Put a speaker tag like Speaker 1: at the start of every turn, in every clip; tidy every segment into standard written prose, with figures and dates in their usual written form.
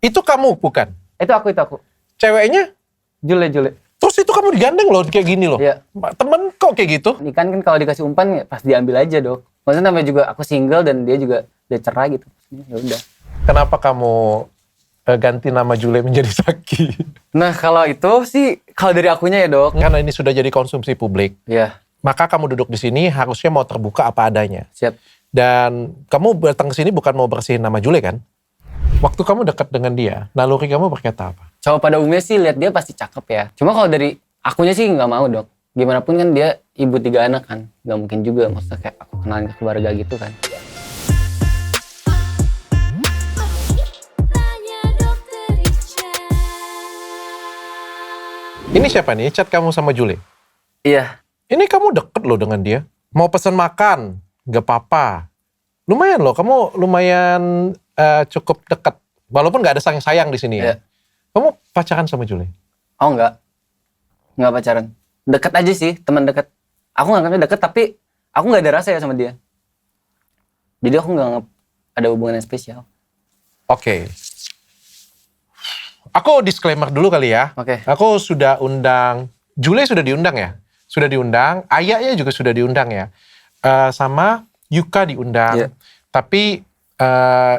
Speaker 1: Itu kamu bukan?
Speaker 2: Itu aku.
Speaker 1: Ceweknya?
Speaker 2: Jule.
Speaker 1: Terus itu kamu digandeng loh kayak gini loh.
Speaker 2: Iya.
Speaker 1: Temen kok kayak gitu?
Speaker 2: Ikan kan kalau dikasih umpan ya pas diambil aja dok. Maksudnya namanya juga aku single dan dia juga udah cerai gitu. Ya udah.
Speaker 1: Kenapa kamu ganti nama Jule menjadi Zaki?
Speaker 2: Nah kalau itu sih kalau dari akunya ya dok.
Speaker 1: Karena ini sudah jadi konsumsi publik.
Speaker 2: Iya.
Speaker 1: Maka kamu duduk di sini harusnya mau terbuka apa adanya.
Speaker 2: Siap.
Speaker 1: Dan kamu datang ke sini bukan mau bersihin nama Jule kan? Waktu kamu dekat dengan dia, naluri kamu berkata apa?
Speaker 2: Cowok pada umumnya sih lihat dia pasti cakep ya. Cuma kalau dari akunya sih nggak mau dok. Gimana pun kan dia ibu 3 anak kan. Nggak mungkin juga maksudnya kayak aku kenalin ke keluarga gitu kan.
Speaker 1: Ini siapa nih? Chat kamu sama Jule?
Speaker 2: Iya.
Speaker 1: Ini kamu deket loh dengan dia. Mau pesen makan, gak apa-apa. Lumayan loh, kamu lumayan cukup deket. Walaupun gak ada sayang-sayang di sini ya.
Speaker 2: Iya.
Speaker 1: Kamu pacaran sama Jule?
Speaker 2: Oh enggak pacaran. Deket aja sih, teman deket. Aku nganggapnya deket tapi aku nggak ada rasa ya sama dia. Jadi aku nggak anggap ada hubungan yang spesial.
Speaker 1: Oke. Aku disclaimer dulu kali ya.
Speaker 2: Oke.
Speaker 1: Aku sudah undang, Jule sudah diundang ya? Sudah diundang, ayahnya juga sudah diundang ya. Sama Yuka diundang.
Speaker 2: Iya.
Speaker 1: Tapi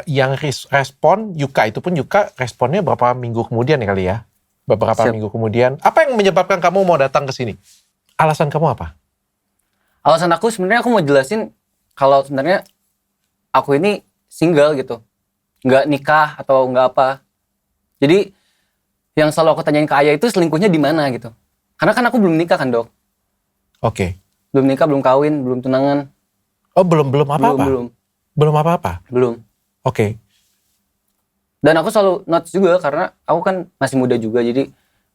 Speaker 1: yang respon Yuka, itu pun Yuka responnya berapa minggu kemudian ya kali ya? Beberapa
Speaker 2: Siap.
Speaker 1: minggu kemudian. Apa yang menyebabkan kamu mau datang ke sini? Alasan kamu apa?
Speaker 2: Alasan aku sebenarnya aku mau jelasin kalau sebenarnya aku ini single gitu. Nggak nikah atau nggak apa. Jadi yang selalu aku tanyain ke ayah itu selingkuhnya di mana gitu. Karena kan aku belum nikah kan dok.
Speaker 1: Oke.
Speaker 2: Belum nikah, belum kawin, belum tunangan.
Speaker 1: Oh belum apa-apa? Belum apa-apa?
Speaker 2: Belum.
Speaker 1: Oke.
Speaker 2: Dan aku selalu notes juga karena aku kan masih muda juga. Jadi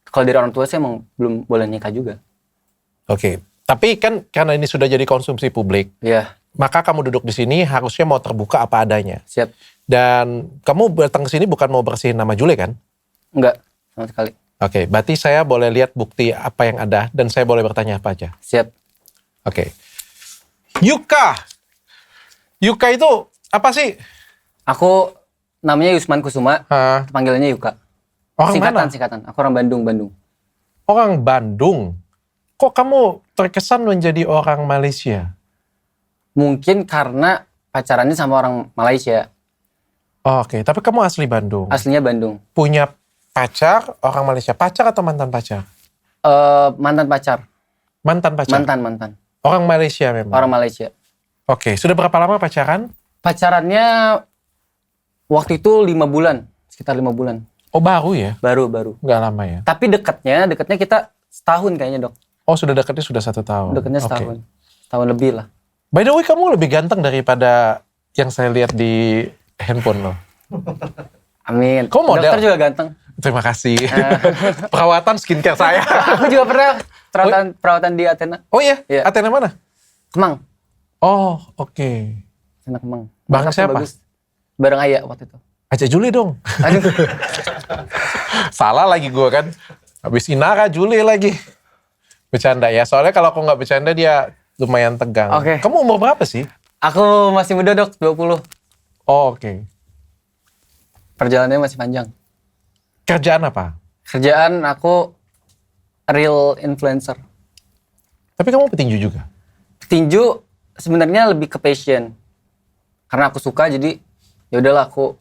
Speaker 2: kalau dari orang tua sih emang belum boleh nikah juga.
Speaker 1: Oke. Tapi kan karena ini sudah jadi konsumsi publik,
Speaker 2: Iya.
Speaker 1: maka kamu duduk di sini harusnya mau terbuka apa adanya.
Speaker 2: Siap.
Speaker 1: Dan kamu datang ke sini bukan mau bersihin nama Jule kan?
Speaker 2: Enggak, sama sekali.
Speaker 1: Oke, berarti saya boleh lihat bukti apa yang ada dan saya boleh bertanya apa aja.
Speaker 2: Siap.
Speaker 1: Oke. Yuka. Yuka itu apa sih?
Speaker 2: Aku namanya Yusman Kusuma,
Speaker 1: Hah?
Speaker 2: panggilannya Yuka.
Speaker 1: Orang mana?
Speaker 2: Singkatan. Aku orang Bandung.
Speaker 1: Orang Bandung. Kok kamu terkesan menjadi orang Malaysia?
Speaker 2: Mungkin karena pacarannya sama orang Malaysia.
Speaker 1: Oh, oke, tapi kamu asli Bandung.
Speaker 2: Aslinya Bandung.
Speaker 1: Punya pacar orang Malaysia. Pacar atau mantan pacar?
Speaker 2: Mantan pacar.
Speaker 1: Mantan pacar?
Speaker 2: Mantan.
Speaker 1: Orang Malaysia memang?
Speaker 2: Orang Malaysia.
Speaker 1: Oke, sudah berapa lama pacaran?
Speaker 2: Pacarannya waktu itu 5 bulan. Sekitar 5 bulan.
Speaker 1: Oh, baru ya?
Speaker 2: Baru.
Speaker 1: Nggak lama ya?
Speaker 2: Tapi dekatnya kita setahun kayaknya dok.
Speaker 1: Oh, sudah dekatnya sudah 1 tahun?
Speaker 2: Dekatnya
Speaker 1: Oke.
Speaker 2: setahun. Tahun lebih lah.
Speaker 1: By the way, kamu lebih ganteng daripada yang saya lihat di handphone lo.
Speaker 2: Amin.
Speaker 1: Kamu model?
Speaker 2: Dokter juga ganteng.
Speaker 1: Terima kasih. Perawatan skincare saya.
Speaker 2: Aku juga pernah perawatan di Athena.
Speaker 1: Oh iya?
Speaker 2: Iya.
Speaker 1: Athena mana?
Speaker 2: Kemang.
Speaker 1: Oh, oke.
Speaker 2: Athena Kemang.
Speaker 1: Bareng
Speaker 2: Makeup
Speaker 1: siapa?
Speaker 2: bagus. Bareng Ayah waktu itu.
Speaker 1: Ajak Juli dong.
Speaker 2: Aduh.
Speaker 1: Salah lagi gue kan. Habis Inara, Juli lagi. Bercanda ya. Soalnya kalau aku nggak bercanda dia lumayan tegang.
Speaker 2: Oke.
Speaker 1: Kamu umur berapa sih?
Speaker 2: Aku masih muda dok, 20.
Speaker 1: Oh, oke.
Speaker 2: Perjalanannya masih panjang.
Speaker 1: Kerjaan apa?
Speaker 2: Kerjaan aku real influencer.
Speaker 1: Tapi kamu petinju juga?
Speaker 2: Tinju sebenarnya lebih ke passion. Karena aku suka jadi ya udahlah aku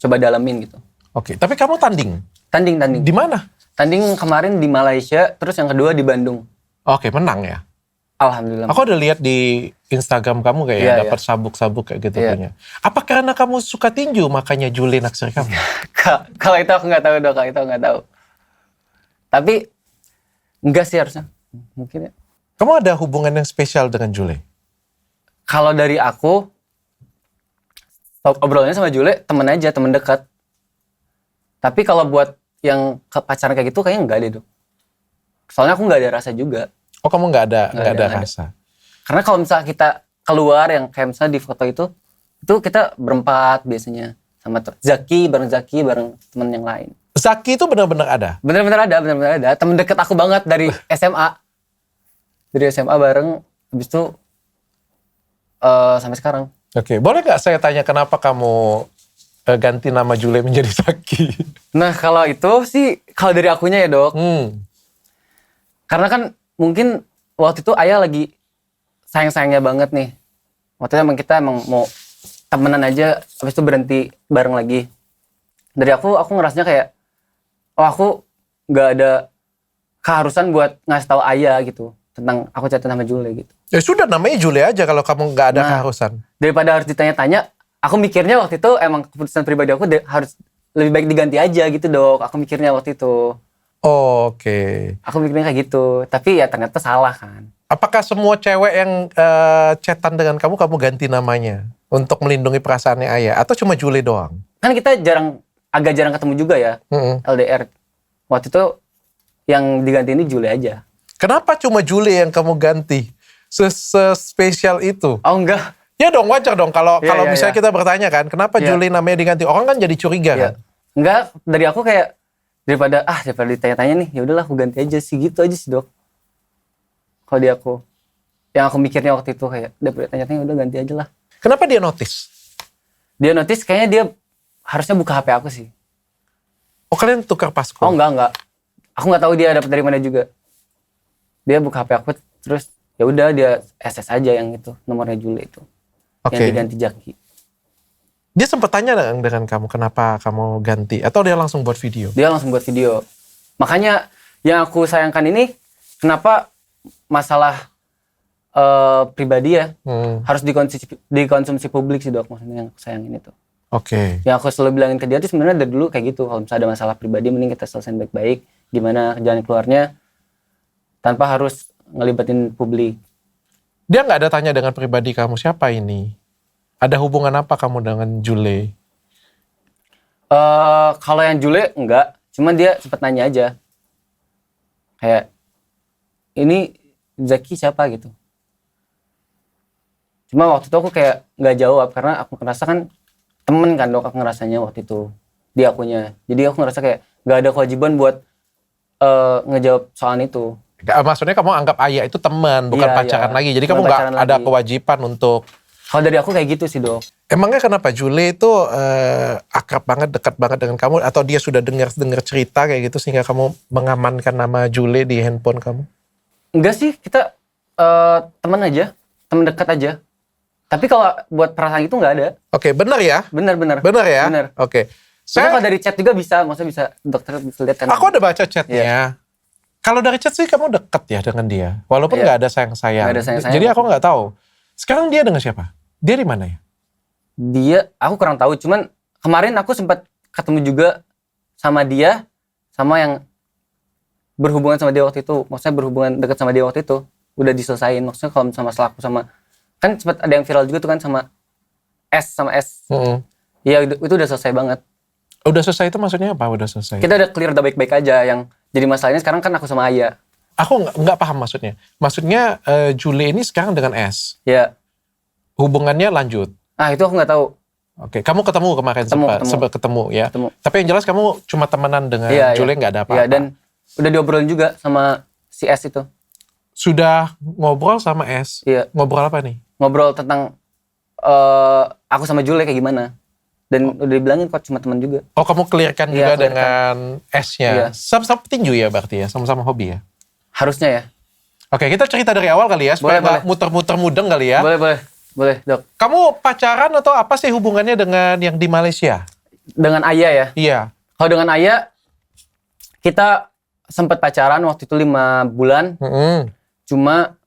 Speaker 2: coba dalamin gitu.
Speaker 1: Oke. Tapi kamu tanding?
Speaker 2: Tanding.
Speaker 1: Di mana?
Speaker 2: Tanding kemarin di Malaysia, terus yang kedua di Bandung.
Speaker 1: Oke, menang ya?
Speaker 2: Alhamdulillah.
Speaker 1: Aku udah lihat di Instagram kamu kayak
Speaker 2: Iya,
Speaker 1: dapat sabuk-sabuk kayak gitu
Speaker 2: Iya.
Speaker 1: punya. Apa karena kamu suka tinju makanya Juli naksir kamu?
Speaker 2: Kalau itu aku nggak tahu dok, kalau itu aku nggak tahu. Tapi enggak sih harusnya. Mungkin ya.
Speaker 1: Kamu ada hubungan yang spesial dengan Juli?
Speaker 2: Kalau dari aku, obrolannya sama Jule temen aja, temen dekat. Tapi kalau buat yang pacaran kayak gitu kayaknya enggak deh dok. Soalnya aku nggak ada rasa juga.
Speaker 1: Oh, kamu nggak ada
Speaker 2: Nggak ada.
Speaker 1: rasa?
Speaker 2: Karena kalau misalnya kita keluar yang kayak misalnya di foto itu kita berempat biasanya. Sama Zaki bareng temen yang lain.
Speaker 1: Zaki itu benar-benar ada?
Speaker 2: Bener-bener ada. Temen deket aku banget dari SMA. Dari SMA bareng, habis itu sampai sekarang.
Speaker 1: Oke, boleh nggak saya tanya kenapa kamu ganti nama Jule menjadi Zaki?
Speaker 2: Nah kalau itu sih, kalau dari akunya ya dok. Karena kan mungkin waktu itu ayah lagi sayang-sayangnya banget nih. Waktu itu emang kita mau temenan aja, habis itu berhenti bareng lagi. Dari aku ngerasanya kayak, oh aku nggak ada keharusan buat ngasih tahu ayah gitu tentang aku chatting sama Jule gitu.
Speaker 1: Ya sudah, namanya Jule aja kalau kamu nggak ada
Speaker 2: Nah,
Speaker 1: keharusan.
Speaker 2: Daripada harus ditanya-tanya, aku mikirnya waktu itu emang keputusan pribadi aku harus lebih baik diganti aja gitu dok. Aku mikirnya waktu itu.
Speaker 1: Oh, oke.
Speaker 2: Aku mikirnya kayak gitu. Tapi ya ternyata salah kan.
Speaker 1: Apakah semua cewek yang chatan dengan kamu ganti namanya untuk melindungi perasaannya ayah? Atau cuma Jule doang?
Speaker 2: Kan kita agak jarang ketemu juga ya, LDR. Waktu itu yang diganti ini Jule aja.
Speaker 1: Kenapa cuma Jule yang kamu ganti? Spesial itu?
Speaker 2: Oh enggak.
Speaker 1: Ya dong, wajar dong kalau
Speaker 2: Iya, iya,
Speaker 1: misalnya
Speaker 2: iya.
Speaker 1: kita bertanya kan, kenapa
Speaker 2: Iya.
Speaker 1: Jule namanya diganti? Orang kan jadi curiga kan?
Speaker 2: Enggak, dari aku kayak daripada ditanya-tanya nih, ya udahlah aku ganti aja sih, gitu aja sih dok. Kalau di aku, yang aku mikirnya waktu itu kayak daripada tanya-tanya udah ganti aja lah.
Speaker 1: Kenapa dia notice?
Speaker 2: Dia notice kayaknya dia harusnya buka HP aku sih.
Speaker 1: Oh, kalian tukar passcode?
Speaker 2: Oh enggak. Aku nggak tahu dia dapat dari mana juga. Dia buka HP aku terus ya udah dia SS aja yang itu nomornya Jule itu.
Speaker 1: Oke.
Speaker 2: Yang diganti Jaki.
Speaker 1: Dia sempat tanya dengan kamu kenapa kamu ganti? Atau dia langsung buat video?
Speaker 2: Dia langsung buat video. Makanya yang aku sayangkan ini kenapa masalah pribadi ya harus dikonsumsi publik sih dok, maksudnya yang aku sayangin itu.
Speaker 1: Oke.
Speaker 2: Yang aku selalu bilangin ke dia tuh sebenarnya dari dulu kayak gitu, kalau misalnya ada masalah pribadi mending kita selesaiin baik-baik, gimana jalan keluarnya tanpa harus ngelibatin publik.
Speaker 1: Dia nggak ada tanya dengan pribadi kamu, siapa ini? Ada hubungan apa kamu dengan Jule?
Speaker 2: Kalau yang Jule enggak, cuman dia sempat nanya aja kayak ini Zaki siapa gitu. Cuma waktu itu aku kayak nggak jawab karena aku ngerasa kan temen kan dok, aku ngerasanya waktu itu di akunya. Jadi aku ngerasa kayak nggak ada kewajiban buat ngejawab soal itu.
Speaker 1: Maksudnya kamu anggap ayah itu teman, bukan
Speaker 2: Iya,
Speaker 1: pacaran
Speaker 2: iya.
Speaker 1: lagi. Jadi
Speaker 2: Bukan
Speaker 1: kamu nggak
Speaker 2: pacaran
Speaker 1: ada
Speaker 2: lagi.
Speaker 1: kewajiban untuk...
Speaker 2: Kalau dari aku kayak gitu sih dok.
Speaker 1: Emangnya kenapa Jule itu akrab banget, dekat banget dengan kamu? Atau dia sudah dengar cerita kayak gitu sehingga kamu mengamankan nama Jule di handphone kamu?
Speaker 2: Enggak sih, kita teman aja, teman dekat aja. Tapi kalau buat perasaan itu nggak ada.
Speaker 1: Oke, benar ya?
Speaker 2: Benar.
Speaker 1: Benar ya?
Speaker 2: Benar.
Speaker 1: Oke.
Speaker 2: Saya kalau dari chat juga bisa, maksudnya bisa dokter bisa lihat kan.
Speaker 1: Aku ada baca chatnya.
Speaker 2: Iya.
Speaker 1: Kalau dari chat sih kamu deket ya dengan dia. Walaupun
Speaker 2: Iya.
Speaker 1: nggak ada sayang-sayang.
Speaker 2: Nggak ada sayang-sayang.
Speaker 1: Jadi aku nggak tahu. Sekarang dia dengan siapa? Dia di mana ya?
Speaker 2: Dia, aku kurang tahu. Cuman kemarin aku sempat ketemu juga sama dia, sama yang berhubungan sama dia waktu itu. Maksudnya berhubungan dekat sama dia waktu itu. Udah diselesain. Maksudnya kalau sama selaku sama, kan sempat ada yang viral juga tuh kan sama S. Iya, itu udah selesai banget.
Speaker 1: Udah selesai itu maksudnya apa? Udah selesai.
Speaker 2: Kita udah clear, udah baik-baik aja. Yang jadi masalahnya sekarang kan aku sama Aya.
Speaker 1: Aku nggak paham maksudnya. Maksudnya Jule ini sekarang dengan S.
Speaker 2: Ya.
Speaker 1: Hubungannya lanjut.
Speaker 2: Itu aku nggak tahu.
Speaker 1: Oke, kamu ketemu kemarin sempat ketemu ya.
Speaker 2: Ketemu.
Speaker 1: Tapi yang jelas kamu cuma temenan dengan Jule, nggak ada apa-apa.
Speaker 2: Iya, dan udah diobrolin juga sama si S itu.
Speaker 1: Sudah ngobrol sama S.
Speaker 2: Iya.
Speaker 1: Ngobrol apa nih?
Speaker 2: Ngobrol tentang aku sama Jule kayak gimana. Dan udah dibilangin kok cuma teman juga.
Speaker 1: Oh, kamu clearkan
Speaker 2: Iya,
Speaker 1: juga
Speaker 2: clearkan.
Speaker 1: dengan S-nya.
Speaker 2: Iya.
Speaker 1: Sama-sama tinju ya berarti ya, sama-sama hobi ya.
Speaker 2: Harusnya ya.
Speaker 1: Oke, kita cerita dari awal kali ya, supaya
Speaker 2: Boleh,
Speaker 1: nggak muter-muter mudeng kali ya.
Speaker 2: Boleh, Dok.
Speaker 1: Kamu pacaran atau apa sih hubungannya dengan yang di Malaysia?
Speaker 2: Dengan Aya ya.
Speaker 1: Iya.
Speaker 2: Kalau dengan Aya, kita sempat pacaran waktu itu 5 bulan. Cuma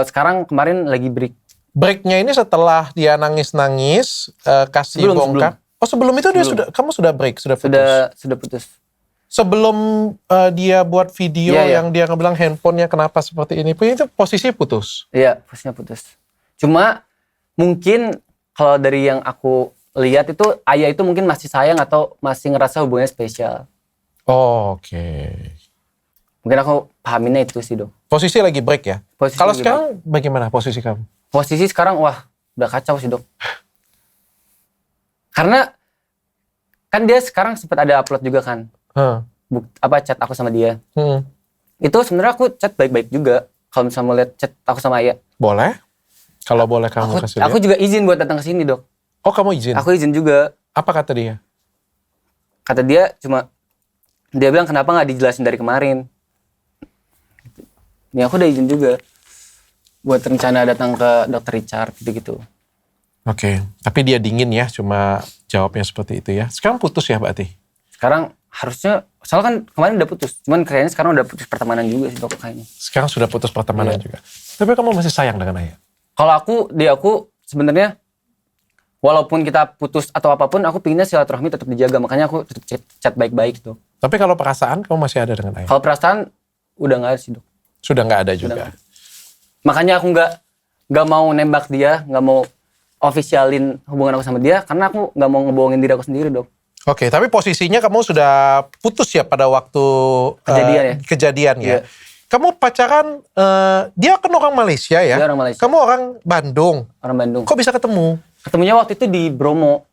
Speaker 2: sekarang kemarin lagi break.
Speaker 1: Breaknya ini setelah dia nangis-nangis, kasih bongkar. Oh, sebelum itu dia kamu sudah break, sudah putus?
Speaker 2: Sudah putus.
Speaker 1: Sebelum dia buat video
Speaker 2: Iya.
Speaker 1: yang dia bilang handphonenya kenapa seperti ini, itu posisinya putus?
Speaker 2: Iya, posisinya putus. Cuma mungkin kalau dari yang aku lihat itu Aya itu mungkin masih sayang atau masih ngerasa hubungannya spesial.
Speaker 1: Oh, oke.
Speaker 2: Mungkin aku pahaminnya itu sih dong.
Speaker 1: Posisi lagi break ya?
Speaker 2: Posisi
Speaker 1: Kalau
Speaker 2: lagi
Speaker 1: sekarang bagaimana posisi kamu?
Speaker 2: Posisi sekarang wah udah kacau sih dok. Karena kan dia sekarang sempat ada upload juga kan. Chat aku sama dia. Itu sebenarnya aku chat baik-baik juga. Kalau misalnya mau lihat chat aku sama Aya.
Speaker 1: Boleh? Kalau boleh kamu kasih lihat.
Speaker 2: Aku juga izin buat datang ke sini dok.
Speaker 1: Oh, kamu izin?
Speaker 2: Aku izin juga.
Speaker 1: Apa kata dia?
Speaker 2: Kata dia dia bilang kenapa nggak dijelasin dari kemarin. Ini aku udah izin juga buat rencana datang ke Dr. Richard gitu-gitu.
Speaker 1: Oke, tapi dia dingin ya, cuma jawabnya seperti itu ya. Sekarang putus ya berarti?
Speaker 2: Sekarang harusnya, soalnya kan kemarin udah putus. Cuman kayaknya sekarang udah putus pertemanan juga sih dok kayaknya.
Speaker 1: Sekarang sudah putus pertemanan juga. Tapi kamu masih sayang dengan ayah?
Speaker 2: Kalau aku sebenarnya walaupun kita putus atau apapun, aku pinginnya silaturahmi tetap dijaga. Makanya aku tetap chat baik-baik gitu.
Speaker 1: Tapi kalau perasaan kamu masih ada dengan ayah?
Speaker 2: Kalau perasaan udah nggak ada sih dok.
Speaker 1: Sudah nggak ada juga.
Speaker 2: Makanya aku nggak mau nembak dia, nggak mau officialin hubungan aku sama dia, karena aku nggak mau ngebohongin diri aku sendiri dok.
Speaker 1: Oke, tapi posisinya kamu sudah putus ya pada waktu kejadian ya.
Speaker 2: Iya.
Speaker 1: Kamu pacaran, dia kan orang Malaysia ya?
Speaker 2: Dia orang Malaysia.
Speaker 1: Kamu orang Bandung.
Speaker 2: Orang Bandung.
Speaker 1: Kok bisa ketemu?
Speaker 2: Ketemunya waktu itu di Bromo.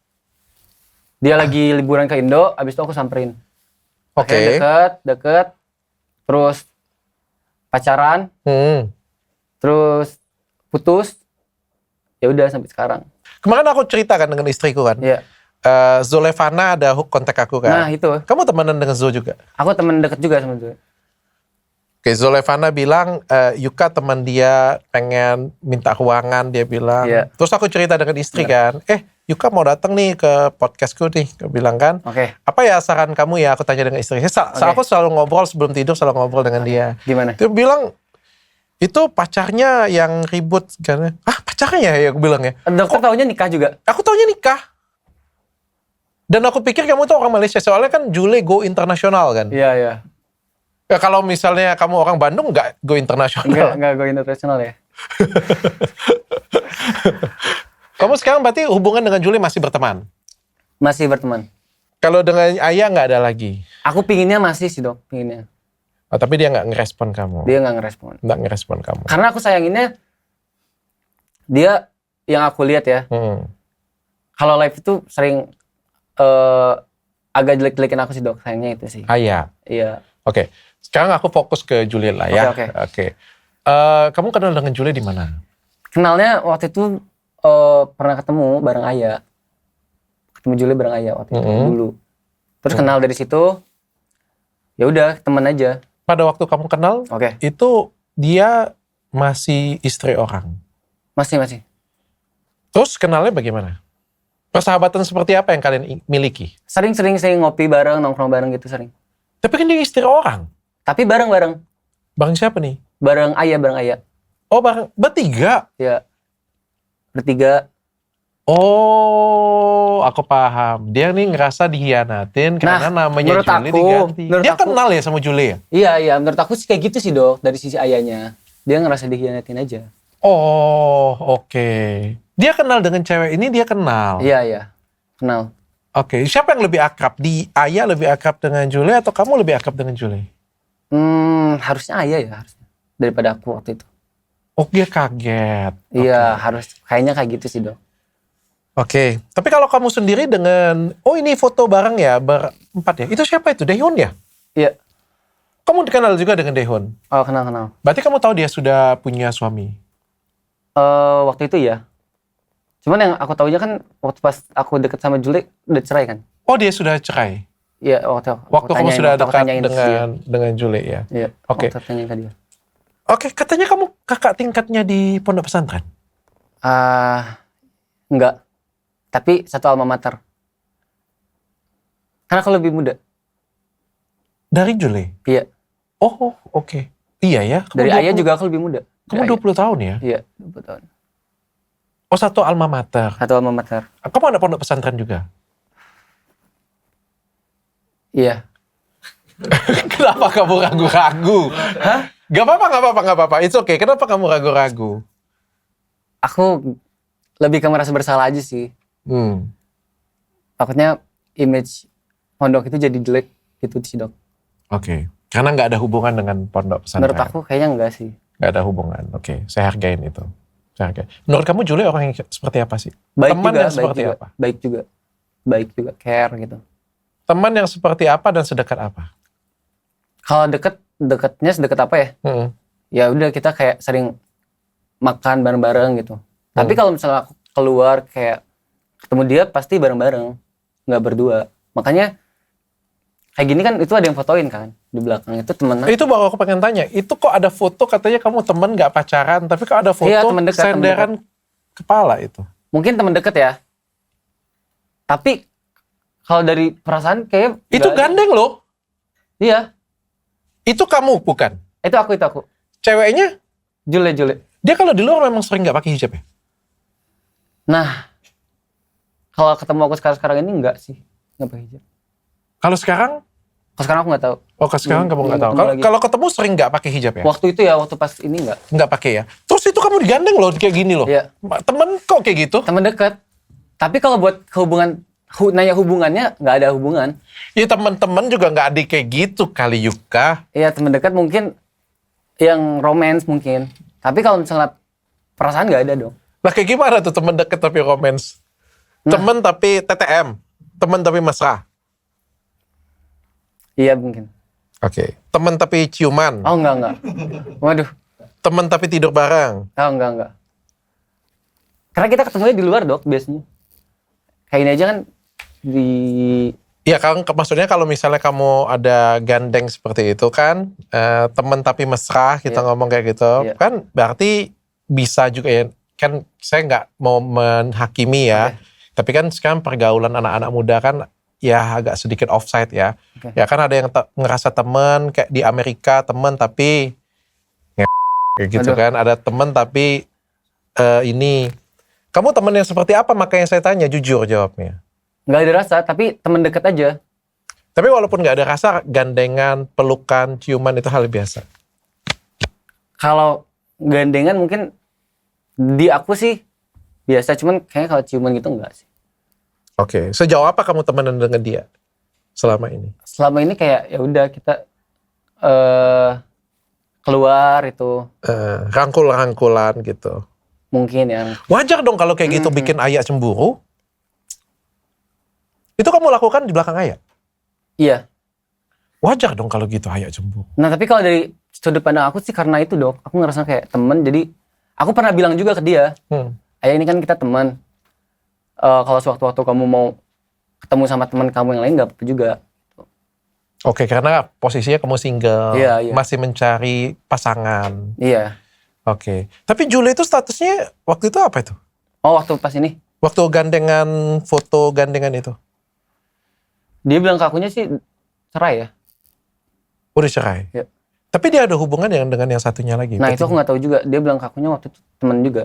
Speaker 2: Dia lagi liburan ke Indo, abis itu aku samperin.
Speaker 1: Oke.
Speaker 2: Akhirnya deket, terus pacaran, terus putus, ya udah sampai sekarang.
Speaker 1: Kemarin aku ceritakan dengan istriku kan.
Speaker 2: Iya.
Speaker 1: Zulefana ada kontak aku kan.
Speaker 2: Nah itu,
Speaker 1: Kamu temenan dengan Zul juga?
Speaker 2: aku temen deket juga sama dia.
Speaker 1: Oke, Zulefana bilang Yuka teman dia pengen minta ruangan, dia bilang.
Speaker 2: Iya.
Speaker 1: Terus aku cerita dengan istri kan, Yuka mau datang nih ke podcastku nih, aku bilang kan.
Speaker 2: Oke.
Speaker 1: Apa ya saran kamu ya? Aku tanya dengan istri. Aku selalu ngobrol sebelum tidur, selalu ngobrol dengan dia.
Speaker 2: Gimana?
Speaker 1: Dia bilang itu pacarnya yang ribut kan. Pacarnya ya aku bilang ya.
Speaker 2: Dokter taunya nikah juga?
Speaker 1: Aku taunya nikah. Dan aku pikir kamu tuh orang Malaysia, soalnya kan Jule go internasional kan.
Speaker 2: Iya, iya.
Speaker 1: Ya, kalau misalnya kamu orang Bandung nggak go internasional.
Speaker 2: Enggak go internasional ya.
Speaker 1: Kamu sekarang berarti hubungan dengan Jule masih berteman?
Speaker 2: Masih berteman.
Speaker 1: Kalau dengan ayah nggak ada lagi?
Speaker 2: Aku pinginnya masih sih dok, pinginnya.
Speaker 1: Oh, tapi dia nggak ngerespon kamu?
Speaker 2: Dia nggak ngerespon.
Speaker 1: Nggak ngerespon kamu?
Speaker 2: Karena aku sayanginnya, dia yang aku lihat ya, kalau live itu sering agak jelek-jelekin aku sih dok, sayangnya itu sih.
Speaker 1: Ayah?
Speaker 2: Iya.
Speaker 1: Oke, sekarang aku fokus ke Jule lah ya.
Speaker 2: Oke.
Speaker 1: Kamu kenal dengan Jule di mana?
Speaker 2: Kenalnya waktu itu pernah ketemu bareng Ayah. Ketemu Jule bareng Ayah waktu itu dulu. Terus kenal dari situ, ya udah teman aja.
Speaker 1: Pada waktu kamu kenal, itu dia masih istri orang?
Speaker 2: Masih.
Speaker 1: Terus kenalnya bagaimana? Persahabatan seperti apa yang kalian miliki?
Speaker 2: Sering ngopi bareng, nongkrong bareng gitu sering.
Speaker 1: Tapi kan dia istri orang.
Speaker 2: Tapi bareng-bareng.
Speaker 1: Bareng siapa nih?
Speaker 2: Bareng Ayah.
Speaker 1: Oh, bareng bertiga?
Speaker 2: Ya. Bertiga.
Speaker 1: Oh, aku paham. Dia nih ngerasa dihianatin karena namanya Jule diganti. Dia kenal ya sama Jule ya?
Speaker 2: Iya. Menurut aku sih kayak gitu sih dok, dari sisi ayahnya. Dia ngerasa dihianatin aja.
Speaker 1: Oh, oke. Dia kenal dengan cewek ini, dia kenal?
Speaker 2: Iya. Kenal.
Speaker 1: Oke, siapa yang lebih akrab? Ayah lebih akrab dengan Jule atau kamu lebih akrab dengan Jule?
Speaker 2: Harusnya Ayah ya, harusnya. Daripada aku waktu itu.
Speaker 1: Oh, dia kaget.
Speaker 2: Iya, kayaknya kayak gitu sih dok.
Speaker 1: Oke, tapi kalau kamu sendiri dengan, ini foto bareng ya, berempat ya. Itu siapa itu? Daehyun ya?
Speaker 2: Iya.
Speaker 1: Kamu dikenal juga dengan Daehyun?
Speaker 2: Oh, kenal.
Speaker 1: Berarti kamu tahu dia sudah punya suami?
Speaker 2: Waktu itu ya. Cuman yang aku tahunya kan waktu pas aku deket sama Jule udah cerai kan?
Speaker 1: Oh, dia sudah cerai?
Speaker 2: Iya, waktu
Speaker 1: kamu sudah dekat dengan Jule ya?
Speaker 2: Iya,
Speaker 1: oke.
Speaker 2: Waktu tanyain ke dia.
Speaker 1: Oke, katanya kamu kakak tingkatnya di pondok pesantren?
Speaker 2: Enggak. Tapi satu alma mater. Karena aku lebih muda.
Speaker 1: Dari Jule?
Speaker 2: Iya.
Speaker 1: Oh, oke. Iya ya?
Speaker 2: Dari Ayah juga aku lebih muda.
Speaker 1: Kamu 20 tahun ya?
Speaker 2: Iya, 20 tahun.
Speaker 1: Oh, satu alma mater?
Speaker 2: Satu alma mater.
Speaker 1: Kamu ada pondok pesantren juga?
Speaker 2: Iya.
Speaker 1: Kenapa kamu ragu-ragu?
Speaker 2: Hah?
Speaker 1: Gak apa-apa. It's okay. Kenapa kamu ragu-ragu?
Speaker 2: Aku lebih ke merasa bersalah aja sih. Takutnya image pondok itu jadi jelek gitu sih dok.
Speaker 1: Oke. Karena nggak ada hubungan dengan pondok pesantren.
Speaker 2: Menurut aku kayaknya enggak sih.
Speaker 1: Nggak ada hubungan. Oke. Saya hargain itu. Menurut kamu Jule orang yang seperti apa sih? Teman yang seperti apa?
Speaker 2: Baik juga. Care gitu.
Speaker 1: Teman yang seperti apa dan sedekat apa?
Speaker 2: Kalau dekatnya sedekat apa ya? Ya udah kita kayak sering makan bareng-bareng gitu. Tapi kalau misalnya aku keluar kayak ketemu dia pasti bareng-bareng. nggak berdua. Makanya kayak gini kan itu ada yang fotoin kan di belakang itu temen.
Speaker 1: Itu baru aku pengen tanya, itu kok ada foto katanya kamu temen gak pacaran, tapi kok ada foto
Speaker 2: Iya, temen dekat, temen
Speaker 1: senderan kepala itu?
Speaker 2: Mungkin teman deket ya. Tapi kalau dari perasaan kayak
Speaker 1: Itu
Speaker 2: nggak ada.
Speaker 1: gandeng loh.
Speaker 2: Iya,
Speaker 1: Itu kamu bukan?
Speaker 2: itu aku.
Speaker 1: Ceweknya,
Speaker 2: Jule.
Speaker 1: dia kalau di luar memang sering gak pakai hijab ya?
Speaker 2: Nah, kalau ketemu aku sekarang ini enggak sih, nggak pakai hijab.
Speaker 1: Kalau sekarang?
Speaker 2: Kalau sekarang aku nggak tahu.
Speaker 1: Oh, kalau sekarang kamu nggak tahu.
Speaker 2: ketemu lagi.
Speaker 1: Kalau ketemu sering nggak pakai hijab ya?
Speaker 2: Waktu itu ya, waktu pas ini enggak.
Speaker 1: Nggak pakai ya. Terus itu kamu digandeng loh kayak gini loh.
Speaker 2: Iya.
Speaker 1: Temen kok kayak gitu?
Speaker 2: Teman dekat. Tapi kalau buat hubungan, nanya hubungannya nggak ada hubungan.
Speaker 1: Ya teman-teman juga nggak ada kayak gitu kali Yuka.
Speaker 2: Iya, teman dekat mungkin yang romance mungkin. Tapi kalau misalnya perasaan nggak ada dong.
Speaker 1: Lah kayak gimana tuh teman deket tapi romance? Temen tapi TTM, temen tapi mesra.
Speaker 2: Iya mungkin.
Speaker 1: Oke. Temen tapi ciuman,
Speaker 2: Oh enggak. Waduh.
Speaker 1: temen tapi tidur bareng.
Speaker 2: Oh enggak. Karena kita ketemunya di luar dok biasanya. Kayak ini aja kan di.
Speaker 1: Iya kan, maksudnya kalau misalnya kamu ada gandeng seperti itu kan, temen tapi mesra, kita
Speaker 2: Iya.
Speaker 1: ngomong kayak gitu,
Speaker 2: Iya.
Speaker 1: kan berarti bisa juga ya, kan saya nggak mau menghakimi ya, tapi kan sekarang pergaulan anak-anak muda kan ya agak sedikit offside ya.
Speaker 2: Oke.
Speaker 1: Ya kan ada yang ngerasa temen, kayak di Amerika temen tapi kayak gitu
Speaker 2: Aduh.
Speaker 1: kan, ada temen tapi ini. Kamu temen yang seperti apa? Makanya saya tanya, jujur jawabnya.
Speaker 2: Nggak ada rasa, tapi teman dekat aja.
Speaker 1: Tapi walaupun nggak ada rasa, gandengan, pelukan, ciuman itu hal biasa.
Speaker 2: Kalau gandengan mungkin di aku sih biasa, cuman kayaknya kalau ciuman gitu enggak sih.
Speaker 1: Oke, sejauh apa kamu temenan dengan dia selama ini?
Speaker 2: Selama ini kayak ya udah kita keluar itu
Speaker 1: Rangkul-rangkulan gitu.
Speaker 2: mungkin yang
Speaker 1: Wajar dong kalau kayak gitu bikin Ayah cemburu. Itu kamu lakukan di belakang Ayah?
Speaker 2: iya.
Speaker 1: Wajar dong kalau gitu Ayah cemburu.
Speaker 2: Nah tapi kalau dari sudut pandang aku sih karena itu dok, aku ngerasa kayak temen. Jadi aku pernah bilang juga ke dia, Ayah ini kan kita teman. Kalau sewaktu-waktu kamu mau ketemu sama teman kamu yang lain nggak apa-apa juga.
Speaker 1: Oke, karena posisinya kamu single,
Speaker 2: Iya.
Speaker 1: masih mencari pasangan.
Speaker 2: Iya.
Speaker 1: Oke, tapi Julie itu statusnya waktu itu apa itu?
Speaker 2: Oh waktu pas ini
Speaker 1: Waktu gandengan, foto gandengan itu?
Speaker 2: dia bilang ke akunya sih cerai ya.
Speaker 1: Udah cerai?
Speaker 2: Iya.
Speaker 1: Tapi dia ada hubungan dengan yang satunya lagi?
Speaker 2: Nah itu aku nggak tahu juga. Dia bilang ke akunya waktu itu teman juga.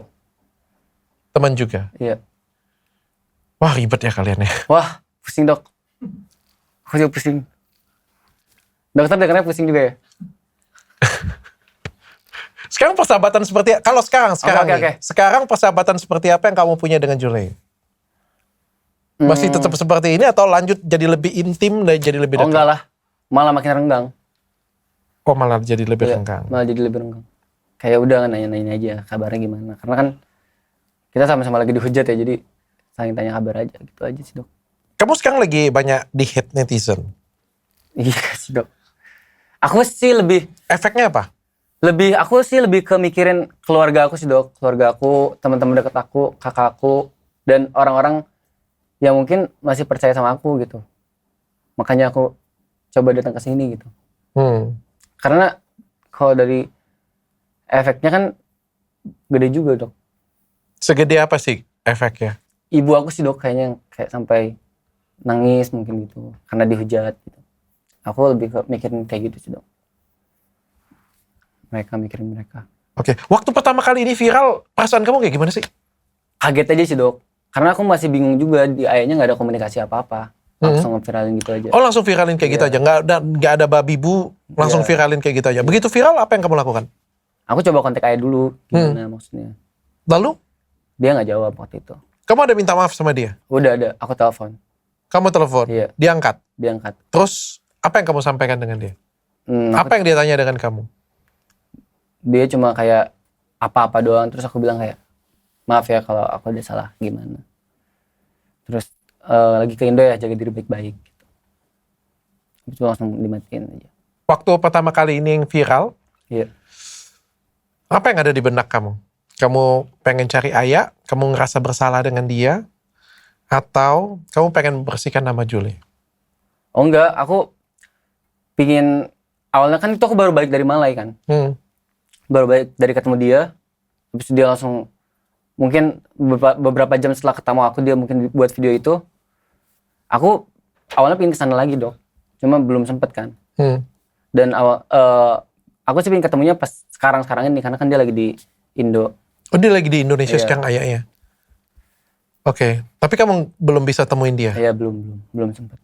Speaker 1: Teman juga?
Speaker 2: Iya.
Speaker 1: Wah ribet ya kalian ya.
Speaker 2: Wah pusing dok. Aku juga pusing. Dokter dengarnya pusing juga ya.
Speaker 1: Sekarang persahabatan seperti, kalau sekarang
Speaker 2: Oke.
Speaker 1: nih, sekarang persahabatan seperti apa yang kamu punya dengan Julie? Masih tetap seperti ini atau lanjut jadi lebih intim dan jadi lebih
Speaker 2: Oh
Speaker 1: dekat?
Speaker 2: enggak lah. Malah makin renggang.
Speaker 1: Oh malah jadi lebih
Speaker 2: Iya,
Speaker 1: renggang.
Speaker 2: malah jadi lebih renggang. Kayak udah nanya-nanya aja kabarnya gimana. Karena kan kita sama-sama lagi dihujat ya. Jadi saling tanya kabar aja. Gitu aja sih dok.
Speaker 1: Kamu sekarang lagi banyak di hate netizen.
Speaker 2: Iya sih dok. Aku sih lebih
Speaker 1: Efeknya apa?
Speaker 2: aku sih lebih ke mikirin keluarga aku sih dok. Keluarga aku, teman-teman dekat aku, kakakku, dan orang-orang yang mungkin masih percaya sama aku gitu. Makanya aku coba datang ke sini gitu. Karena kalau dari efeknya kan gede juga dok.
Speaker 1: Segede apa sih efeknya?
Speaker 2: Ibu aku sih dok kayaknya kayak sampai nangis mungkin gitu. Karena dihujat gitu. Aku lebih ke mikirin kayak gitu sih dok. Mikirin mereka.
Speaker 1: Oke, waktu pertama kali ini viral, perasaan kamu kayak gimana sih?
Speaker 2: Kaget aja sih dok. Karena aku masih bingung juga, di ayahnya nggak ada komunikasi apa-apa. Langsung nge-viralin gitu aja.
Speaker 1: Oh langsung viralin kayak gitu aja, nggak ada babi bu, langsung
Speaker 2: Iya.
Speaker 1: viralin kayak gitu aja. Begitu viral apa yang kamu lakukan?
Speaker 2: Aku coba kontak ayah dulu, gimana maksudnya.
Speaker 1: Lalu
Speaker 2: Dia nggak jawab waktu itu.
Speaker 1: kamu ada minta maaf sama dia?
Speaker 2: Udah ada, aku telepon.
Speaker 1: Kamu telepon,
Speaker 2: Iya.
Speaker 1: dia angkat.
Speaker 2: Dia angkat.
Speaker 1: Terus apa yang kamu sampaikan dengan dia?
Speaker 2: Aku-
Speaker 1: Apa yang dia tanya dengan kamu?
Speaker 2: Dia cuma kayak apa-apa doang. Terus aku bilang kayak, maaf ya kalau aku udah salah, gimana. Terus lagi ke Indo ya, jaga diri baik-baik. Gitu. Itu langsung dimatiin aja.
Speaker 1: Waktu pertama kali ini yang viral,
Speaker 2: Iya.
Speaker 1: apa yang ada di benak kamu? Kamu pengen cari ayah, kamu ngerasa bersalah dengan dia, Atau kamu pengen membersihkan nama Jule?
Speaker 2: Oh enggak, aku pingin, awalnya kan itu aku baru balik dari Malai kan. Baru balik dari ketemu dia, habis itu dia langsung, mungkin beberapa jam setelah ketemu aku, dia mungkin buat video itu. Aku awalnya pingin kesana lagi dok, cuma belum sempet kan. Dan aku sih pingin ketemunya pas sekarang ini, karena kan dia lagi di Indo.
Speaker 1: Oh dia lagi di Indonesia
Speaker 2: Iya.
Speaker 1: sekarang ayahnya? Oke, tapi kamu belum bisa temuin dia?
Speaker 2: Iya belum sempet.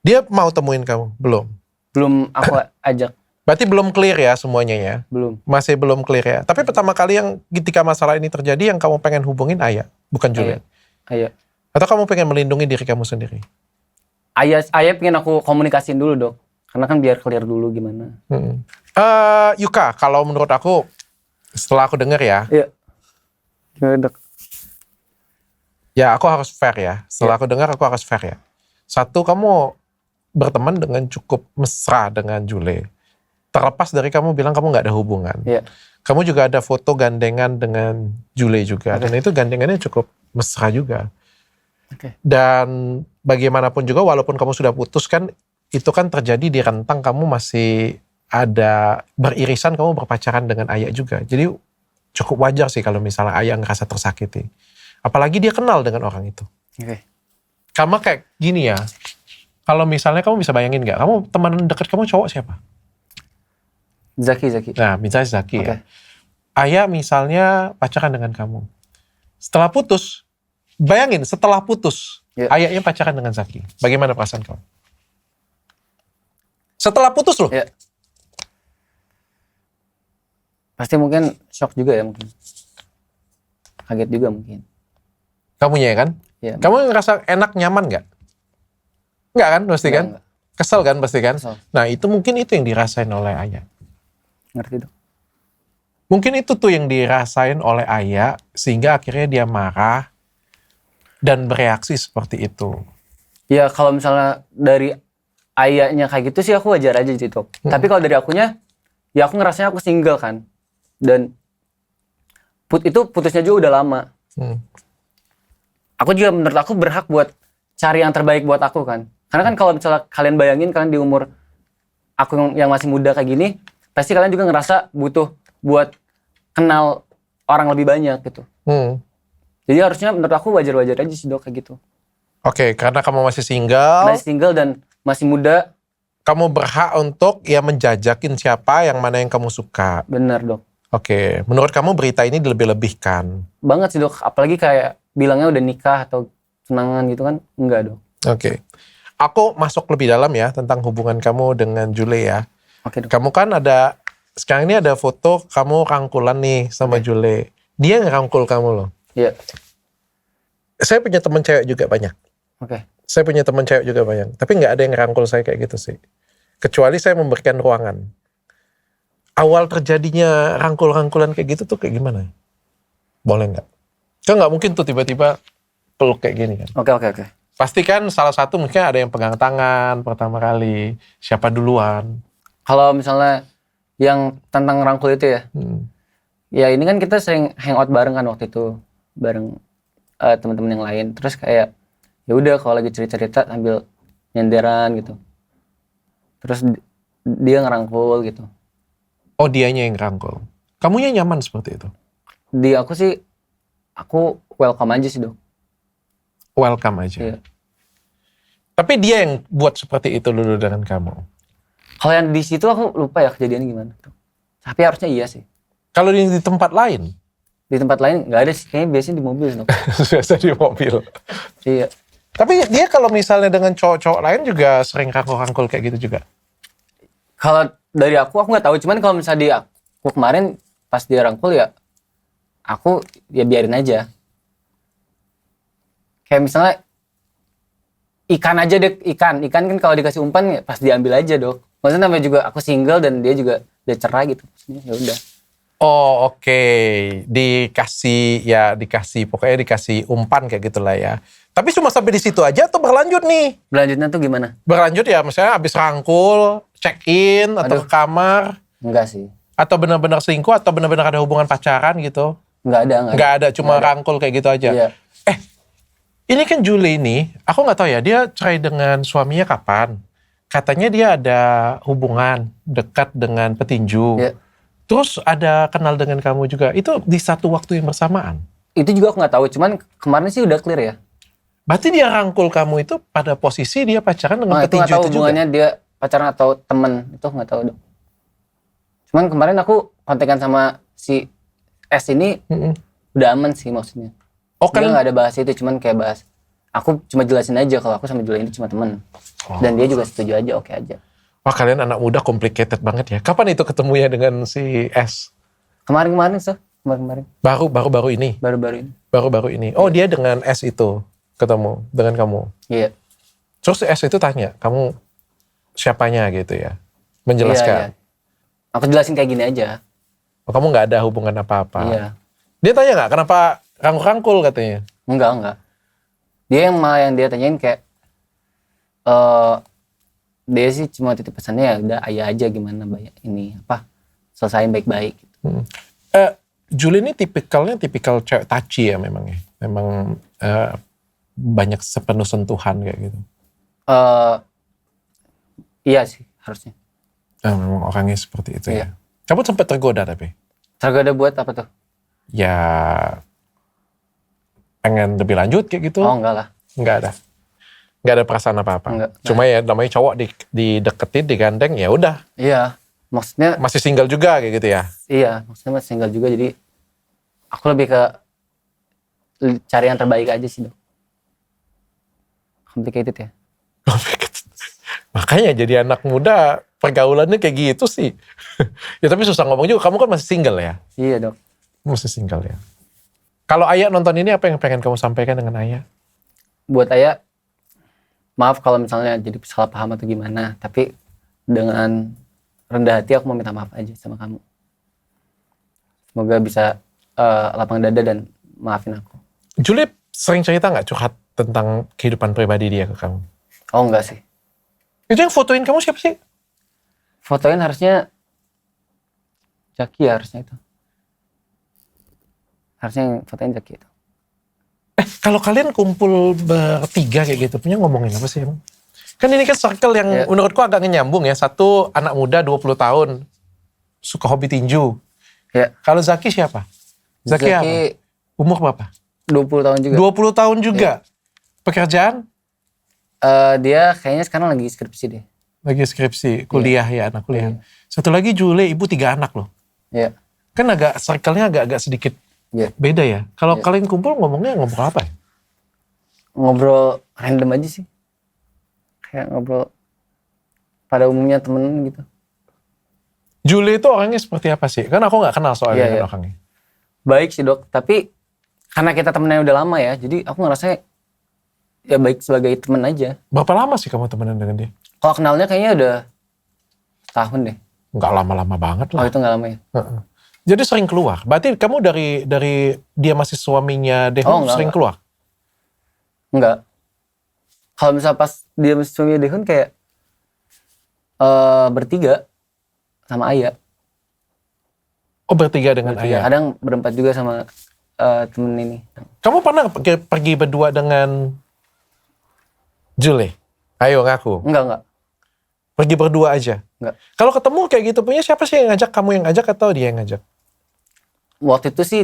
Speaker 1: Dia mau temuin kamu? Belum?
Speaker 2: Belum aku ajak,
Speaker 1: Berarti belum clear ya semuanya ya?
Speaker 2: belum.
Speaker 1: Masih belum clear ya? Tapi pertama kali yang ketika masalah ini terjadi yang kamu pengen hubungin ayah, bukan Jule?
Speaker 2: Ayah.
Speaker 1: Atau kamu pengen melindungi diri kamu sendiri?
Speaker 2: Ayah pengen aku komunikasiin dulu dok, karena kan biar clear dulu gimana.
Speaker 1: Yuka, kalau menurut aku, setelah aku dengar ya,
Speaker 2: Iya. Gimana dok?
Speaker 1: ya aku harus fair ya. Setelah aku dengar, aku harus fair ya. Satu, kamu berteman dengan cukup mesra dengan Jule. Terlepas dari kamu bilang kamu nggak ada hubungan.
Speaker 2: Iya.
Speaker 1: Kamu juga ada foto gandengan dengan Jule juga. Dan itu gandengannya cukup mesra juga.
Speaker 2: Oke.
Speaker 1: Dan bagaimanapun juga, walaupun kamu sudah putus kan, itu kan terjadi di rentang kamu masih ada beririsan, kamu berpacaran dengan ayah juga. Jadi cukup wajar sih kalau misalnya ayah ngerasa tersakiti. Apalagi dia kenal dengan orang itu.
Speaker 2: Oke.
Speaker 1: Kamu kayak gini ya, kalau misalnya kamu bisa bayangin nggak, kamu teman dekat kamu cowok siapa?
Speaker 2: Zaki.
Speaker 1: Nah, misalnya Zaki
Speaker 2: Oke.
Speaker 1: ya. Ayah misalnya pacaran dengan kamu. Setelah putus, bayangin setelah putus,
Speaker 2: Iya.
Speaker 1: ayahnya pacaran dengan Zaki. Bagaimana perasaan kamu? Setelah putus loh.
Speaker 2: Iya. Pasti mungkin shock juga ya mungkin. Kaget juga mungkin.
Speaker 1: Kamunya ya kan?
Speaker 2: Iya.
Speaker 1: Kamu ngerasa enak, nyaman nggak? Nggak kan, pasti kan?
Speaker 2: Enggak.
Speaker 1: Kesel kan, pasti kan?
Speaker 2: Kesel.
Speaker 1: Nah, itu mungkin itu yang dirasain oleh ayah.
Speaker 2: Ngerti dok?
Speaker 1: Mungkin itu tuh yang dirasain oleh ayah, sehingga akhirnya dia marah dan bereaksi seperti itu.
Speaker 2: Ya kalau misalnya dari ayahnya kayak gitu sih aku wajar aja sih dok. Tapi kalau dari akunya, ya aku ngerasanya aku single kan. Dan itu putusnya juga udah lama. Aku juga menurut aku berhak buat cari yang terbaik buat aku kan. Karena kan kalau misalnya kalian bayangin kalian di umur aku yang masih muda kayak gini, pasti kalian juga ngerasa butuh buat kenal orang lebih banyak gitu. Jadi harusnya menurut aku wajar-wajar aja sih dok kayak gitu.
Speaker 1: Oke, karena kamu masih single,
Speaker 2: Masih single dan masih muda.
Speaker 1: kamu berhak untuk ya menjajakin siapa yang mana yang kamu suka.
Speaker 2: Bener dok.
Speaker 1: Oke, menurut kamu berita ini dilebih-lebihkan?
Speaker 2: Banget sih dok, apalagi kayak bilangnya udah nikah atau tunangan gitu kan, enggak dok.
Speaker 1: Oke. Aku masuk lebih dalam ya tentang hubungan kamu dengan Jule ya.
Speaker 2: Oke dok.
Speaker 1: Kamu kan ada, sekarang ini ada foto kamu rangkulan nih sama Jule. Dia ngerangkul kamu loh.
Speaker 2: Iya.
Speaker 1: Saya punya teman cewek juga banyak.
Speaker 2: Oke.
Speaker 1: Saya punya teman cewek juga banyak. Tapi nggak ada yang ngerangkul saya kayak gitu sih. Kecuali saya memberikan ruangan. Awal terjadinya rangkul-rangkulan kayak gitu tuh kayak gimana? Boleh nggak? Kan nggak mungkin tuh tiba-tiba peluk kayak gini kan.
Speaker 2: Oke.
Speaker 1: Pasti kan salah satu mungkin ada yang pegang tangan pertama kali. Siapa duluan?
Speaker 2: Kalau misalnya yang tentang rangkul itu ya, ya ini kan kita sering hangout bareng kan waktu itu, bareng teman-teman yang lain. Terus kayak ya udah kalau lagi cerita-cerita sambil nyenderan gitu. Terus dia ngerangkul gitu.
Speaker 1: Oh, dianya yang rangkul. Kamunya nyaman seperti itu?
Speaker 2: Di aku sih, aku welcome aja sih dok.
Speaker 1: Welcome aja.
Speaker 2: Iya.
Speaker 1: Tapi dia yang buat seperti itu dulu dengan kamu.
Speaker 2: Kalau yang di situ aku lupa ya kejadiannya gimana. Tapi harusnya iya sih.
Speaker 1: Kalau di tempat lain?
Speaker 2: Di tempat lain nggak ada sih, kayaknya biasanya di mobil dok.
Speaker 1: Biasa di mobil.
Speaker 2: Iya.
Speaker 1: Tapi dia kalau misalnya dengan cowok-cowok lain juga sering rangkul-rangkul kayak gitu juga?
Speaker 2: Kalau dari aku nggak tahu. Cuman kalau misalnya di aku kemarin pas dia rangkul ya, aku ya biarin aja. Kayak misalnya ikan aja deh, ikan kan kalau dikasih umpan ya pas diambil aja dok. Maksudnya namanya juga aku single dan dia juga udah cerai gitu. Maksudnya ya udah.
Speaker 1: Oh oke. Pokoknya dikasih umpan kayak gitulah ya. Tapi cuma sampai di situ aja atau berlanjut nih?
Speaker 2: Berlanjutnya tuh gimana?
Speaker 1: Berlanjut ya, misalnya habis rangkul, check in atau ke kamar,
Speaker 2: Enggak sih.
Speaker 1: atau benar-benar selingkuh atau benar-benar ada hubungan pacaran gitu?
Speaker 2: Enggak ada.
Speaker 1: Nggak ada, cuma rangkul kayak gitu aja.
Speaker 2: Iya.
Speaker 1: Ini kan Juli ini, aku nggak tahu ya, dia cerai dengan suaminya kapan. Katanya dia ada hubungan dekat dengan petinju.
Speaker 2: Ya.
Speaker 1: Terus ada kenal dengan kamu juga. Itu di satu waktu yang bersamaan.
Speaker 2: Itu juga aku nggak tahu, cuman kemarin sih udah clear ya.
Speaker 1: Berarti dia rangkul kamu itu pada posisi dia pacaran dengan
Speaker 2: Itu nggak
Speaker 1: petinju
Speaker 2: tahu
Speaker 1: itu juga.
Speaker 2: hubungannya dia pacaran atau temen, itu nggak tahu dong. Cuman kemarin aku kontekan sama si S ini
Speaker 1: Mm-mm.
Speaker 2: udah aman sih maksudnya.
Speaker 1: Oh
Speaker 2: Dia
Speaker 1: kan,
Speaker 2: nggak ada bahas itu, cuman kayak bahas. Aku cuma jelasin aja kalau aku sama Julia ini cuma temen. Dan dia juga setuju aja, oke aja.
Speaker 1: wah kalian anak muda complicated banget ya. Kapan itu ketemunya dengan si S?
Speaker 2: Kemarin-kemarin so, kemarin-kemarin.
Speaker 1: Baru-baru ini.
Speaker 2: Baru-baru ini.
Speaker 1: Baru-baru ini. Oh dia dengan S itu ketemu dengan kamu.
Speaker 2: Iya.
Speaker 1: Terus si S itu tanya, kamu siapanya gitu ya? Menjelaskan.
Speaker 2: Iya. Aku jelasin kayak gini aja.
Speaker 1: Oh, kamu nggak ada hubungan apa-apa.
Speaker 2: Iya.
Speaker 1: Dia tanya nggak kenapa rangkul-rangkul katanya?
Speaker 2: Enggak. Dia yang dia tanyain kayak dia sih cuma titip pesannya ya udah ayah aja gimana banyak ini apa selesain baik-baik gitu.
Speaker 1: Julie ini tipikal cewek touchy ya memang ya. Memang banyak sepenuh sentuhan kayak gitu.
Speaker 2: Iya sih harusnya.
Speaker 1: Memang orangnya seperti itu
Speaker 2: Iya.
Speaker 1: ya. Kamu sempat tergoda tapi?
Speaker 2: Tergoda buat apa tuh?
Speaker 1: Ya pengen lebih lanjut kayak gitu?
Speaker 2: Oh enggak lah.
Speaker 1: Nggak ada perasaan apa-apa.
Speaker 2: Enggak.
Speaker 1: Cuma ya namanya cowok dideketin, digandeng, ya udah.
Speaker 2: Iya. Maksudnya
Speaker 1: Masih single juga kayak gitu ya.
Speaker 2: iya, maksudnya masih single juga jadi aku lebih ke cari yang terbaik aja sih, Dok. Complicated ya.
Speaker 1: Makanya jadi anak muda pergaulannya kayak gitu sih. Ya tapi susah ngomong juga. Kamu kan masih single ya.
Speaker 2: Iya, Dok.
Speaker 1: Masih single ya. Kalau Ayah nonton ini apa yang pengen kamu sampaikan dengan Ayah?
Speaker 2: Buat Ayah, maaf kalau misalnya jadi salah paham atau gimana, tapi dengan rendah hati aku mau minta maaf aja sama kamu. Semoga bisa lapang dada dan maafin aku.
Speaker 1: Julie sering cerita nggak curhat tentang kehidupan pribadi dia ke kamu?
Speaker 2: Oh enggak sih.
Speaker 1: Itu yang fotoin kamu siapa sih?
Speaker 2: Fotoin harusnya Jaki ya harusnya itu. Harusnya yang fotoin Jaki itu.
Speaker 1: Kalau kalian kumpul bertiga kayak gitu, punya ngomongin apa sih emang? Kan ini kan circle yang
Speaker 2: Ya.
Speaker 1: menurutku agak nyambung ya. Satu anak muda 20 tahun, suka hobi tinju.
Speaker 2: Ya.
Speaker 1: Kalau Zaki siapa? Zaki apa? Umur berapa?
Speaker 2: 20 tahun juga.
Speaker 1: 20 tahun juga. Pekerjaan?
Speaker 2: Dia kayaknya sekarang lagi skripsi deh.
Speaker 1: Lagi skripsi, kuliah ya, anak kuliah.
Speaker 2: Iya.
Speaker 1: Satu lagi Julie, ibu 3 anak loh.
Speaker 2: Iya.
Speaker 1: Kan agak circle-nya agak sedikit
Speaker 2: Iya.
Speaker 1: beda ya. Kalau
Speaker 2: Iya.
Speaker 1: kalian kumpul ngomongnya ngobrol apa ya?
Speaker 2: Ngobrol random aja sih. Kayak ngobrol pada umumnya temen gitu.
Speaker 1: Julie itu orangnya seperti apa sih? Kan aku nggak kenal soalnya
Speaker 2: Iya,
Speaker 1: dengan
Speaker 2: iya.
Speaker 1: orangnya.
Speaker 2: Baik sih, Dok, tapi karena kita temennya udah lama ya, jadi aku ngerasa ya baik sebagai temen aja.
Speaker 1: Berapa lama sih kamu temenan dengan dia?
Speaker 2: Kalau kenalnya kayaknya udah setahun deh.
Speaker 1: Nggak lama-lama banget
Speaker 2: Oh
Speaker 1: lah.
Speaker 2: itu nggak lama ya?
Speaker 1: Heeh. Jadi sering keluar. Berarti kamu dari dia masih suaminya Dehun
Speaker 2: Oh, enggak,
Speaker 1: sering keluar?
Speaker 2: Enggak. Kalau misalnya pas dia masih suami Dehun kayak bertiga sama Ayah.
Speaker 1: Oh bertiga dengan
Speaker 2: Bertiga.
Speaker 1: Ayah.
Speaker 2: Kadang berempat juga sama temen ini.
Speaker 1: Kamu pernah pergi berdua dengan Julie? Ayo ngaku.
Speaker 2: Enggak.
Speaker 1: Pergi berdua aja.
Speaker 2: Enggak.
Speaker 1: Kalau ketemu kayak gitu punya siapa sih yang ngajak? Kamu yang ngajak atau dia yang ngajak?
Speaker 2: Waktu itu sih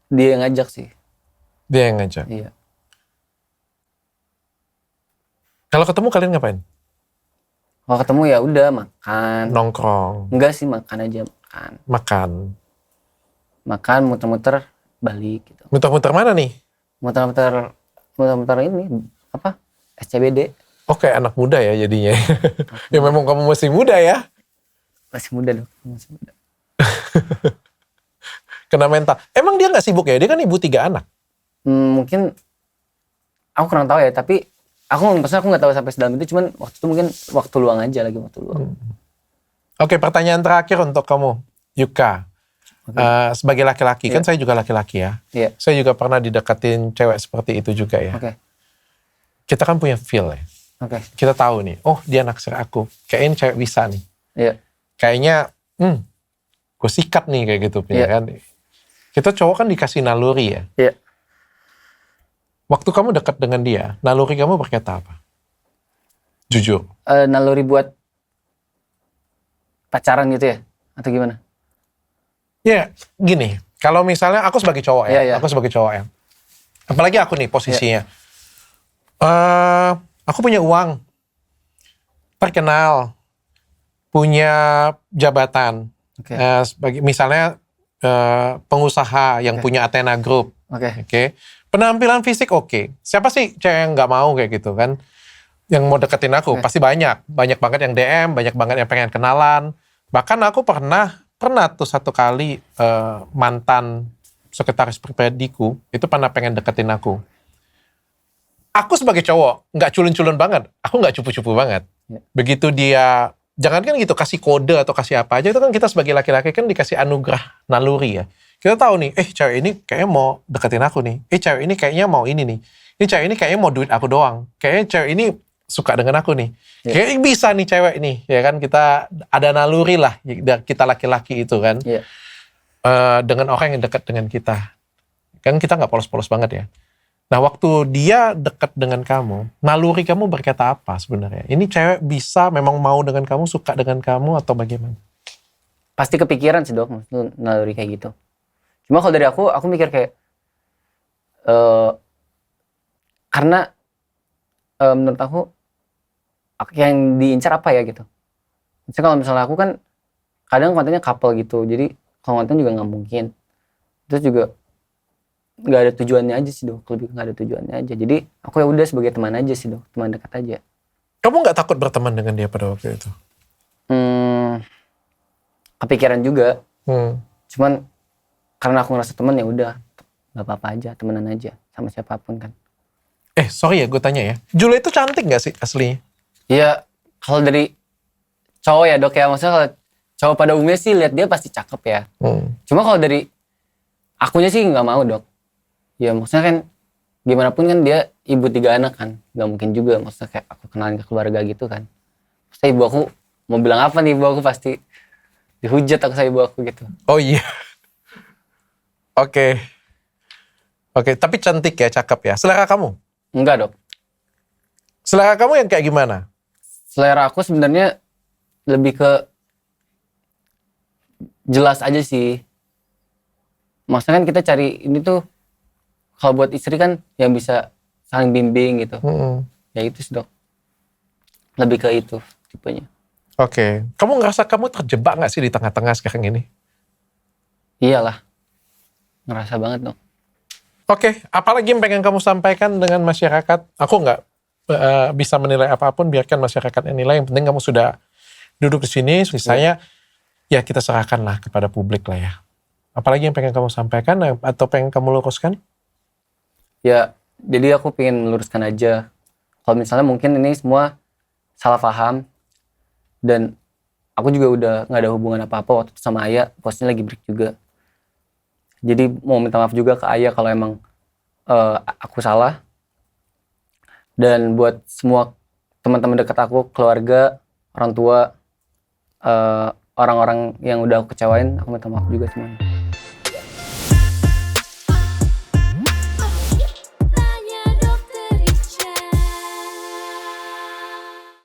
Speaker 2: dia yang ngajak sih.
Speaker 1: Dia yang ngajak.
Speaker 2: Iya.
Speaker 1: Kalau ketemu kalian ngapain?
Speaker 2: Kalau ketemu ya udah makan.
Speaker 1: Nongkrong,
Speaker 2: Enggak sih makan aja makan.
Speaker 1: makan.
Speaker 2: Muter-muter balik gitu.
Speaker 1: Muter-muter mana nih?
Speaker 2: Muter-muter ini apa? SCBD.
Speaker 1: Oh kayak anak muda ya jadinya. Ya memang kamu masih muda ya.
Speaker 2: Masih muda dong. Masih muda.
Speaker 1: Kena mental. Emang dia nggak sibuk ya? Dia kan ibu 3 anak.
Speaker 2: Mungkin aku kurang tahu ya, tapi maksudnya aku nggak tahu sampai sedalam itu, cuman waktu itu mungkin waktu luang aja lagi waktu luang.
Speaker 1: Oke, pertanyaan terakhir untuk kamu, Yuka. Sebagai laki-laki, kan saya juga laki-laki ya.
Speaker 2: Iya.
Speaker 1: Saya juga pernah dideketin cewek seperti itu juga ya.
Speaker 2: Oke.
Speaker 1: Kita kan punya feel ya.
Speaker 2: Oke.
Speaker 1: Kita tahu nih, oh dia naksir aku. Kayaknya ini cewek bisa nih.
Speaker 2: Iya.
Speaker 1: Kayaknya, gue sikat nih kayak gitu punya
Speaker 2: Iya.
Speaker 1: kan. Kita cowok kan dikasih naluri ya.
Speaker 2: Iya.
Speaker 1: Waktu kamu dekat dengan dia, naluri kamu berkata apa? Jujur.
Speaker 2: Naluri buat pacaran gitu ya? Atau gimana?
Speaker 1: Ya, gini. Kalau misalnya aku sebagai cowok ya,
Speaker 2: Iya, iya.
Speaker 1: aku sebagai cowok ya. Apalagi aku nih posisinya. Aku punya uang, terkenal, punya jabatan.
Speaker 2: Oke.
Speaker 1: Sebagai misalnya pengusaha yang
Speaker 2: Oke.
Speaker 1: punya Athena Group.
Speaker 2: Oke.
Speaker 1: Oke. Penampilan fisik oke. Siapa sih cewek yang nggak mau kayak gitu kan? Yang mau deketin aku
Speaker 2: Oke.
Speaker 1: pasti banyak. Banyak banget yang DM, banyak banget yang pengen kenalan. Bahkan aku pernah tuh satu kali mantan sekretaris pribadiku itu pernah pengen deketin aku. Aku sebagai cowok nggak culun-culun banget. Aku nggak cupu-cupu banget.
Speaker 2: Ya.
Speaker 1: Begitu dia, jangan kan gitu kasih kode atau kasih apa aja, itu kan kita sebagai laki-laki kan dikasih anugerah naluri ya. Kita tahu nih, cewek ini kayaknya mau deketin aku nih. Cewek ini kayaknya mau ini nih. Ini cewek ini kayaknya mau duit aku doang. Kayaknya cewek ini suka dengan aku nih.
Speaker 2: Ya.
Speaker 1: Kayaknya bisa nih cewek nih, ya kan, kita ada naluri lah, kita laki-laki itu kan.
Speaker 2: Iya.
Speaker 1: Dengan orang yang dekat dengan kita. Kan kita nggak polos-polos banget ya. Nah, waktu dia dekat dengan kamu, naluri kamu berkata apa sebenarnya? Ini cewek bisa memang mau dengan kamu, suka dengan kamu, atau bagaimana?
Speaker 2: Pasti kepikiran sih Dok, maksudnya naluri kayak gitu. Cuma kalau dari aku mikir kayak karena menurut aku yang diincar apa ya gitu. Misalnya kalau misalnya aku kan kadang kontennya couple gitu, jadi kalau konten juga nggak mungkin. Terus juga nggak ada tujuannya aja sih Dok, lebih nggak ada tujuannya aja. Jadi aku ya udah sebagai teman aja sih Dok, teman dekat aja.
Speaker 1: Kamu nggak takut berteman dengan dia pada waktu itu?
Speaker 2: Kepikiran juga.
Speaker 1: Cuman
Speaker 2: Karena aku ngerasa teman ya udah nggak apa-apa aja, temenan aja sama siapapun kan.
Speaker 1: Sorry ya, gue tanya ya. Jule itu cantik nggak sih aslinya?
Speaker 2: Iya, kalau dari cowok ya Dok ya, maksudnya kalau cowok pada umumnya sih lihat dia pasti cakep ya. Cuma kalau dari akunya sih nggak mau Dok. Ya maksudnya kan gimana pun kan dia ibu 3 anak kan, nggak mungkin juga maksudnya kayak aku kenalin ke keluarga gitu kan. Maksudnya ibu aku mau bilang apa nih, ibu aku pasti dihujat aku sama ibu aku gitu.
Speaker 1: Oh iya. Oke, tapi cantik ya, cakep ya. Selera kamu?
Speaker 2: Enggak Dok.
Speaker 1: Selera kamu yang kayak gimana?
Speaker 2: Selera aku sebenarnya lebih ke jelas aja sih. Maksudnya kan kita cari ini tuh kalau buat istri kan yang bisa saling bimbing gitu. Ya itu sih Dok. Lebih ke itu tipenya.
Speaker 1: Oke. Kamu ngerasa kamu terjebak nggak sih di tengah-tengah sekarang ini?
Speaker 2: Iyalah. Ngerasa banget Dok.
Speaker 1: Oke, apalagi yang pengen kamu sampaikan dengan masyarakat? Aku nggak bisa menilai apapun, biarkan masyarakat yang nilai. Yang penting kamu sudah duduk di sini, sisanya ya kita serahkanlah kepada publik lah ya. Apalagi yang pengen kamu sampaikan atau pengen kamu luruskan?
Speaker 2: Ya, jadi aku pengen meluruskan aja. Kalau misalnya mungkin ini semua salah paham. Dan aku juga udah nggak ada hubungan apa-apa waktu itu sama Ayah. Posnya lagi break juga. Jadi mau minta maaf juga ke Ayah kalau emang aku salah. Dan buat semua teman-teman dekat aku, keluarga, orang tua, orang-orang yang udah aku kecewain, aku minta maaf juga semuanya.